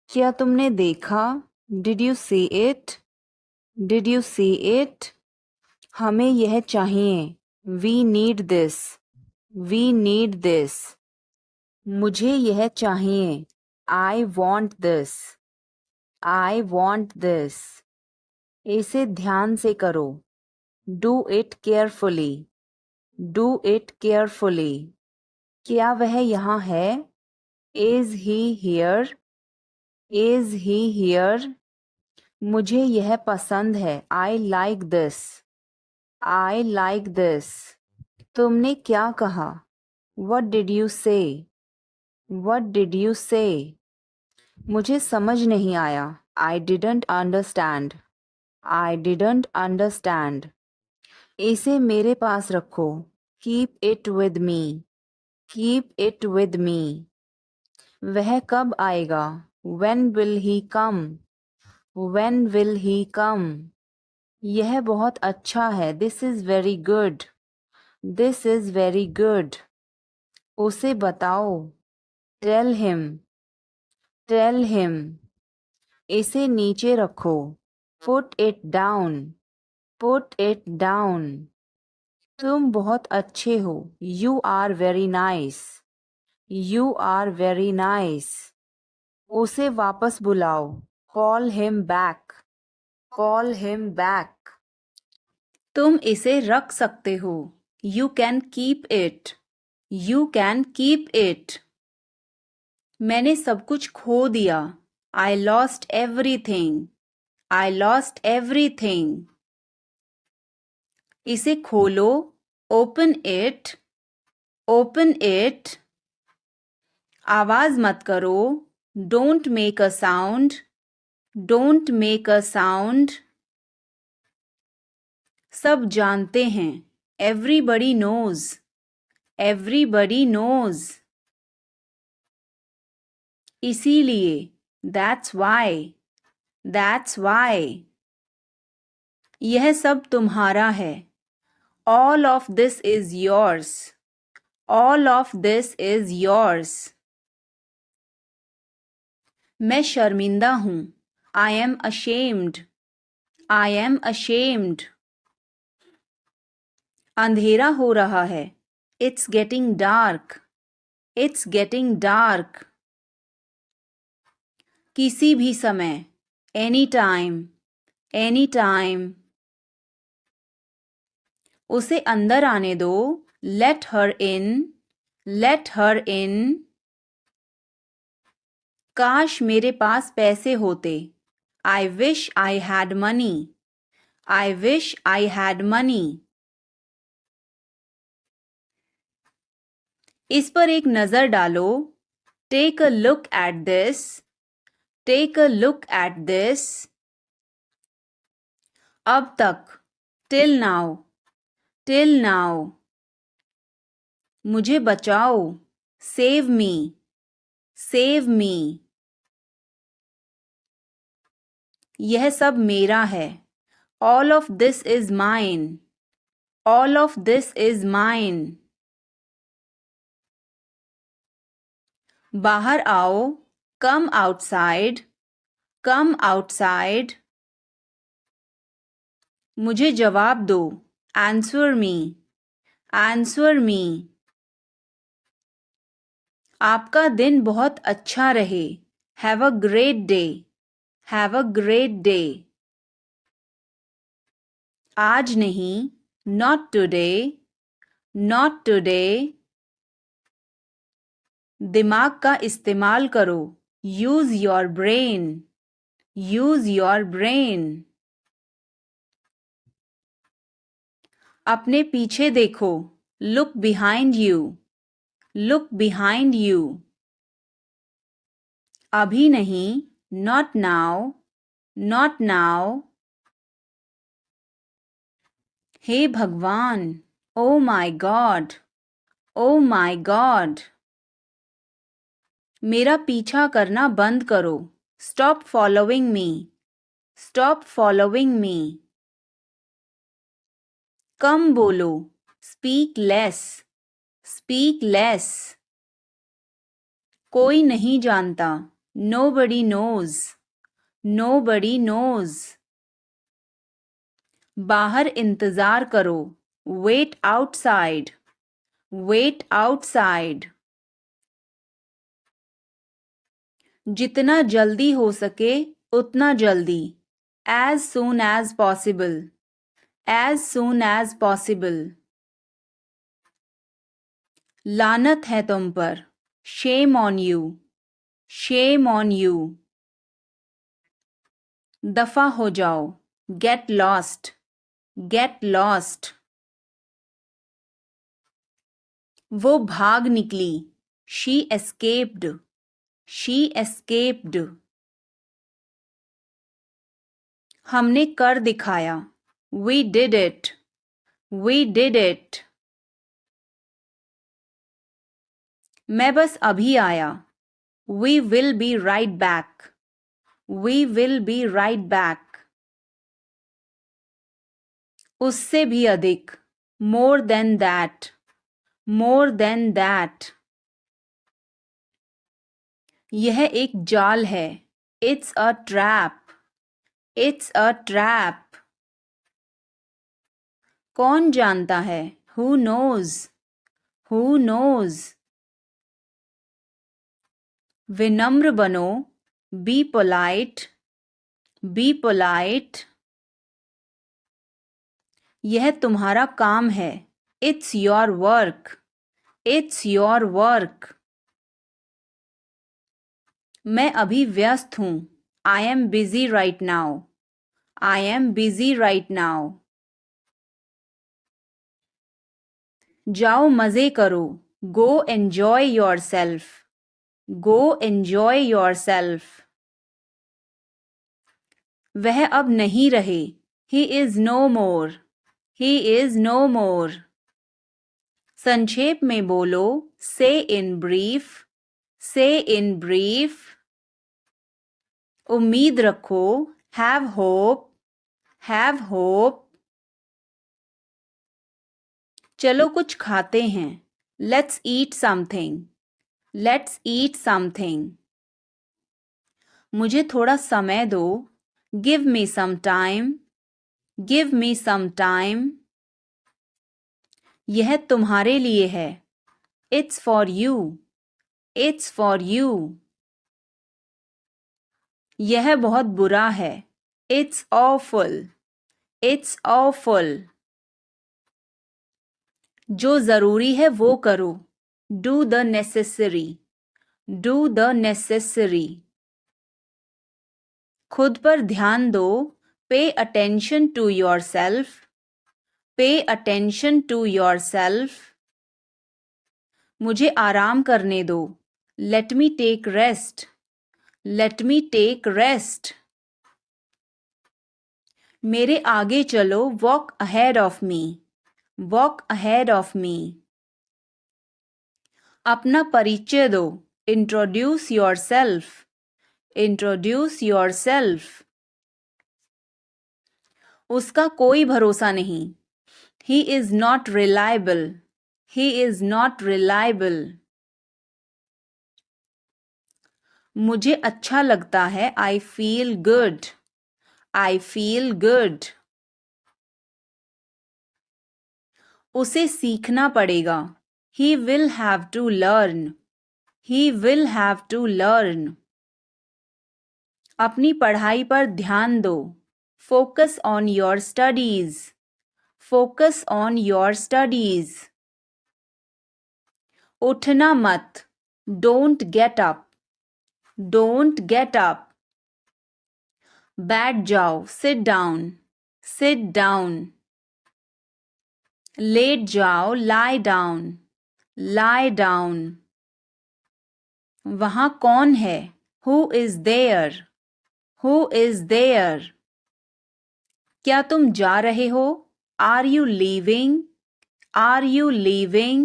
क्या तुमने देखा? Did you see it? Did you see it? हमें यह चाहिए. We need this. We need this. मुझे यह चाहिए. I want this. I want this. इसे ध्यान से करो. Do it carefully. Do it carefully. क्या वह यहाँ है? Is he here? Is he here? मुझे यह पसंद है. I like this. I like this. तुमने क्या कहा? What did you say? What did you say? मुझे समझ नहीं आया. I didn't understand. I didn't understand. इसे मेरे पास रखो. Keep it with me. Keep it with me. वह कब आएगा? When will he come? When will he come? यह बहुत अच्छा है. This is very good. This is very good. उसे बताओ. Tell him. Tell him. इसे नीचे रखो. Put it down. Put it down. तुम बहुत अच्छे हो. You are very nice. You are very nice. उसे वापस बुलाओ. Call him back. Call him back. तुम इसे रख सकते हो. You can keep it. You can keep it. मैंने सब कुछ खो दिया. I lost everything. I lost everything. इसे खोलो. Open it. Open it. आवाज मत करो. Don't make a sound. Don't make a sound. सब जानते हैं. Everybody knows. Everybody knows. इसीलिए. That's why. That's why. यह सब तुम्हारा है. All of this is yours. All of this is yours. मैं शर्मिंदा हूँ. I am ashamed. I am ashamed. अंधेरा हो रहा है. It's getting dark. It's getting dark. किसी भी समय. Anytime. Anytime. उसे अंदर आने दो. Let her in. Let her in. काश मेरे पास पैसे होते. I wish I had money. I wish I had money. इस पर एक नज़र डालो. Take a look at this. Take a look at this. अब तक. Till now. Till now. मुझे बचाओ. Save me. Save me. यह सब मेरा है. All of this is mine. All of this is mine. बाहर आओ. Come outside. Come outside. मुझे जवाब दो. Answer me. Answer me. आपका दिन बहुत अच्छा रहे. Have a great day. Have a great day. आज नहीं. Not today. Not today. दिमाग का इस्तेमाल करो. Use your brain. Use your brain. अपने पीछे देखो. Look behind you. Look behind you. अभी नहीं. Not now. Not now. हे भगवान. Oh my God. Oh my God. मेरा पीछा करना बंद करो. Stop following me. Stop following me. कम बोलो. Speak less. Speak less. कोई नहीं जानता. Nobody knows. Nobody knows. बाहर इंतजार करो. Wait outside. Wait outside. जितना जल्दी हो सके उतना जल्दी. As soon as possible. As soon as possible. लानत है तुम पर. Shame on you. Shame on you. दफा हो जाओ. Get lost. Get lost. वो भाग निकली. She escaped. She escaped. हमने कर दिखाया. We did it. We did it. मैं बस अभी आया. We will be right back. We will be right back. उससे भी अधिक. More than that. More than that. यह एक जाल है. It's a trap. It's a trap. कौन जानता है? Who knows? Who knows? विनम्र बनो. Be polite. Be polite. यह तुम्हारा काम है. It's your work. It's your work. मैं अभी व्यस्त हूँ. I am busy right now. I am busy right now. जाओ मजे करो. Go enjoy yourself. Go enjoy yourself. वह अब नहीं रहे. He is no more. He is no more. संक्षेप में बोलो. Say in brief. Say in brief. उम्मीद रखो. Have hope. Have hope. चलो कुछ खाते हैं. Let's eat something. Let's eat something. मुझे थोड़ा समय दो. Give me some time. Give me some time. यह तुम्हारे लिए है. It's for you. It's for you. यह बहुत बुरा है. It's awful. It's awful. जो जरूरी है वो करो. Do the necessary. Do the necessary. खुद पर ध्यान दो. Pay attention to yourself. Pay attention to yourself. मुझे आराम करने दो. Let me take rest. Let me take rest. मेरे आगे चलो. Walk ahead of me. Walk ahead of me. अपना परिचय दो. Introduce yourself. Introduce yourself. उसका कोई भरोसा नहीं. He is not reliable. He is not reliable. मुझे अच्छा लगता है. I feel good. I feel good. उसे सीखना पड़ेगा. He will have to learn. He will have to learn. अपनी पढ़ाई पर ध्यान दो. Focus on your studies. Focus on your studies. उठना मत. Don't get up. Don't get up. बैठ जाओ. Sit down. Sit down. लेट जाओ. Lie down. Lie down. वहाँ कौन है? Who is there? Who is there? क्या तुम जा रहे हो? Are you leaving? Are you leaving?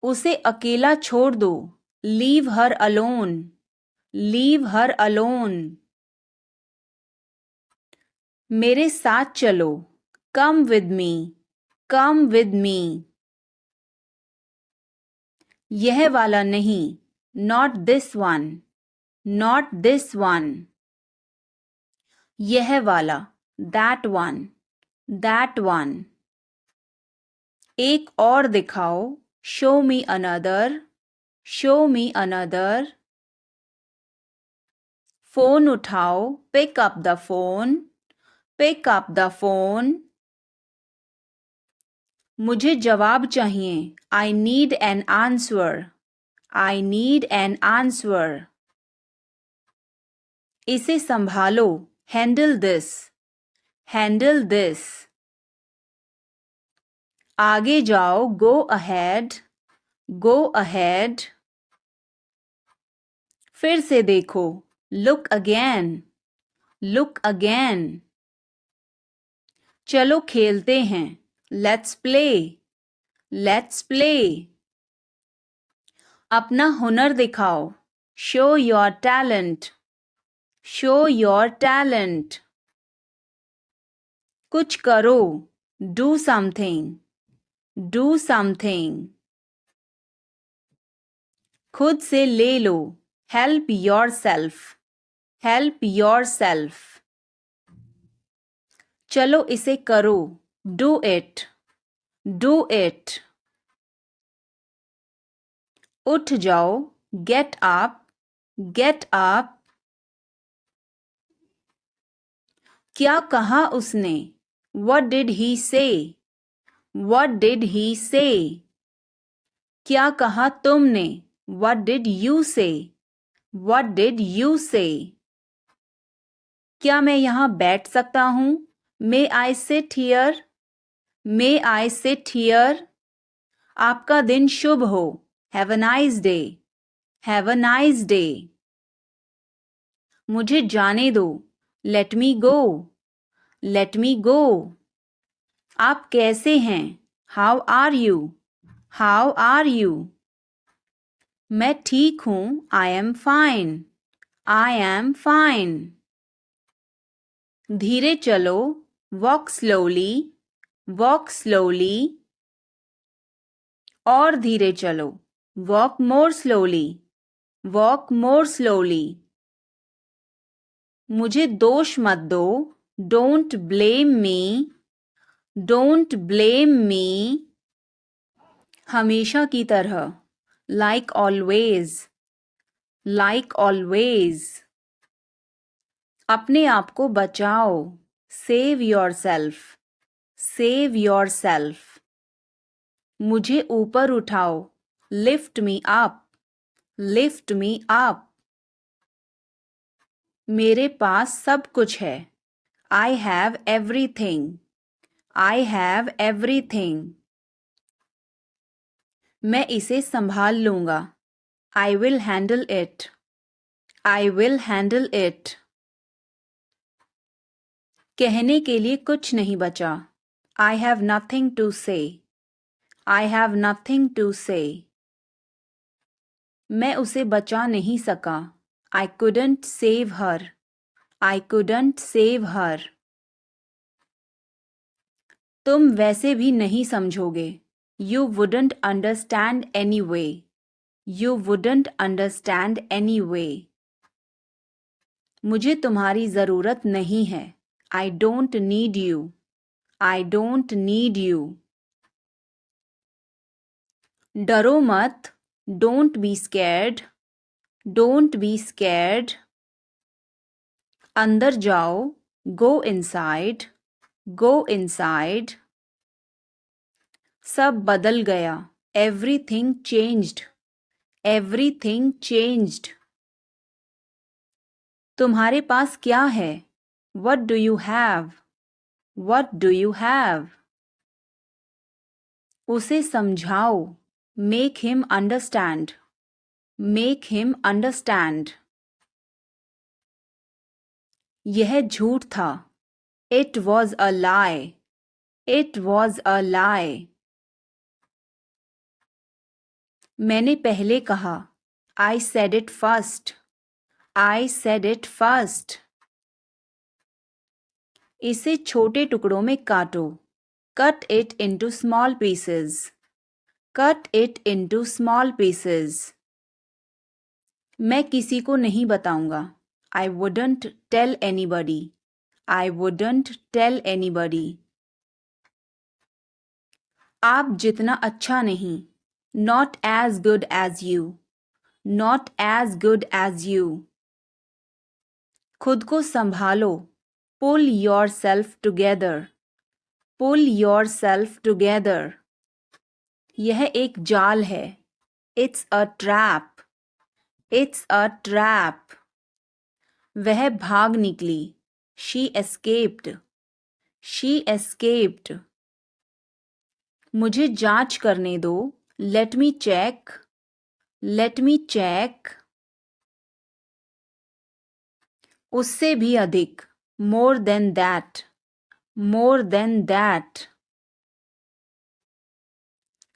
उसे अकेला छोड़ दो. Leave her alone. Leave her alone. मेरे साथ चलो. Come with me. Come with me. यह वाला नहीं. Not this one. Not this one. यह वाला. That one. That one. एक और दिखाओ. Show me another. Show me another. Phone उठाओ. Pick up the phone. Pick up the phone. मुझे जवाब चाहिए. I need an answer. I need an answer. इसे संभालो. Handle this. Handle this. आगे जाओ, go ahead, go ahead. फिर से देखो, look again, look again. चलो खेलते हैं, let's play, let's play. अपना हुनर दिखाओ, show your talent, show your talent. कुछ करो, do something, do something. खुद से ले लो, help yourself, help yourself. चलो इसे करो, do it, do it. उठ जाओ, get up, get up. क्या कहा उसने, what did he say, what did he say. क्या कहा तुमने, what did you say, what did you say. क्या मैं यहाँ बैठ सकता हूँ, may I sit here, may I sit here. आपका दिन शुभ हो, have a nice day, have a nice day. मुझे जाने दो, let me go, let me go. आप कैसे हैं, how are you, how are you. मैं ठीक हूँ, I am fine, I am fine. धीरे चलो, walk slowly, walk slowly. और धीरे चलो, walk more slowly, walk more slowly. मुझे दोष मत दो, don't blame me, don't blame me. हमेशा की तरह, like always, like always. अपने आप को बचाओ, save yourself, save yourself. मुझे ऊपर उठाओ, lift me up, lift me up. मेरे पास सब कुछ है, I have everything, I have everything. मैं इसे संभाल लूंगा, I will handle it, I will handle it. कहने के लिए कुछ नहीं बचा, I have nothing to say, I have nothing to say. मैं उसे बचा नहीं सका, I couldn't save her, I couldn't save her. तुम वैसे भी नहीं समझोगे, You wouldn't understand anyway, You wouldn't understand anyway. मुझे तुम्हारी ज़रूरत नहीं है, I don't need you, I don't need you. डरो मत, don't be scared, don't be scared. अंदर जाओ, go inside, go inside. सब बदल गया, everything changed, everything changed. तुम्हारे पास क्या है, what do you have, what do you have. उसे समझाओ, make him understand, make him understand. यह झूठ था, it was a lie, it was a lie. मैंने पहले कहा, I said it first, I said it first. इसे छोटे टुकड़ों में काटो, cut it into small pieces, cut it into small pieces. मैं किसी को नहीं बताऊंगा, I wouldn't tell anybody, I wouldn't tell anybody. आप जितना अच्छा नहीं, not as good as you, not as good as you. खुद को संभालो, pull yourself together, pull yourself together. यह एक जाल है, it's a trap, it's a trap. वह भाग निकली, she escaped, she escaped. मुझे जांच करने दो. Let me check. Let me check. उससे भी अधिक. More than that. More than that.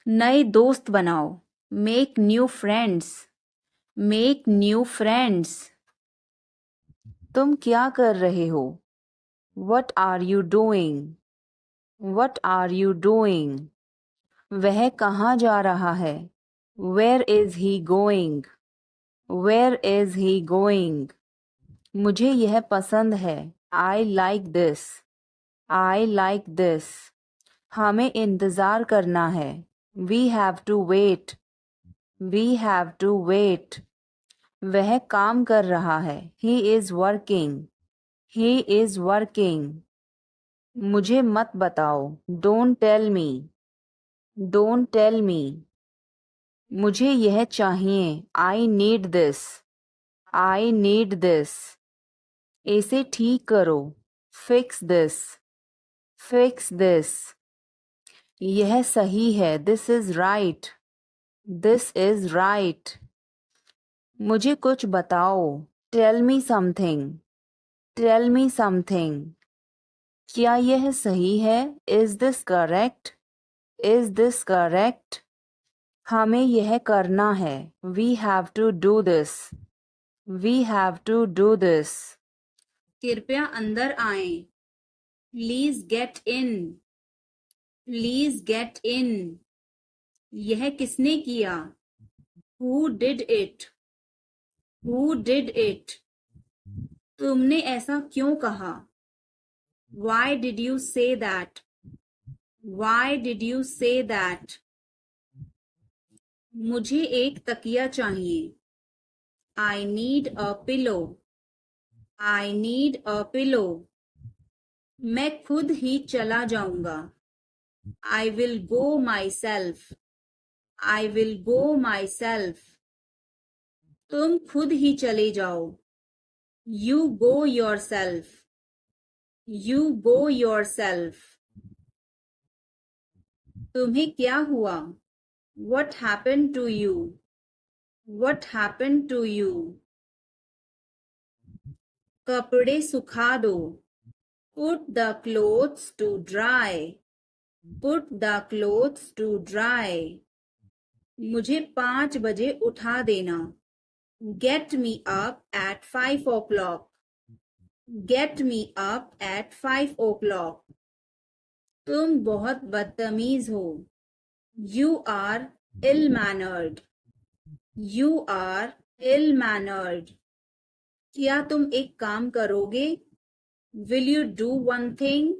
नए दोस्त बनाओ. Make new friends. Make new friends. तुम क्या कर रहे हो? What are you doing? What are you doing? वह कहाँ जा रहा है? Where is he going? Where is he going? मुझे यह पसंद है. I like this. I like this. हमें इंतज़ार करना है. We have to wait. We have to wait. वह काम कर रहा है. He is working. He is working. मुझे मत बताओ. Don't tell me. Don't tell me. मुझे यह चाहिए. I need this. I need this. इसे ठीक करो. Fix this. Fix this. यह सही है. This is right. This is right. मुझे कुछ बताओ. Tell me something. Tell me something. क्या यह सही है? Is this correct? Is this correct? हमें यह करना है. We have to do this. We have to do this. कृपया अंदर आएं. Please get in. Please get in. यह किसने किया? Who did it? Who did it? तुमने ऐसा क्यों कहा? Why did you say that? Why did you say that? मुझे एक तकिया चाहिए. I need a pillow. I need a pillow. मैं खुद ही चला जाऊंगा. I will go myself. I will go myself. तुम खुद ही चले जाओ. You go yourself. You go yourself. तुम्हें क्या हुआ? What happened to you? What happened to you? कपड़े सुखा दो. Put the clothes to dry. Put the clothes to dry. मुझे 5 बजे उठा देना. Get me up at 5 o'clock. Get me up at 5 o'clock. तुम बहुत बदतमीज हो. You are ill-mannered. You are ill-mannered. क्या तुम एक काम करोगे? Will you do one thing?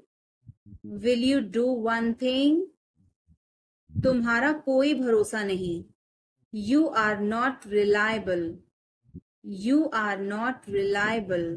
Will you do one thing? तुम्हारा कोई भरोसा नहीं. You are not reliable. You are not reliable.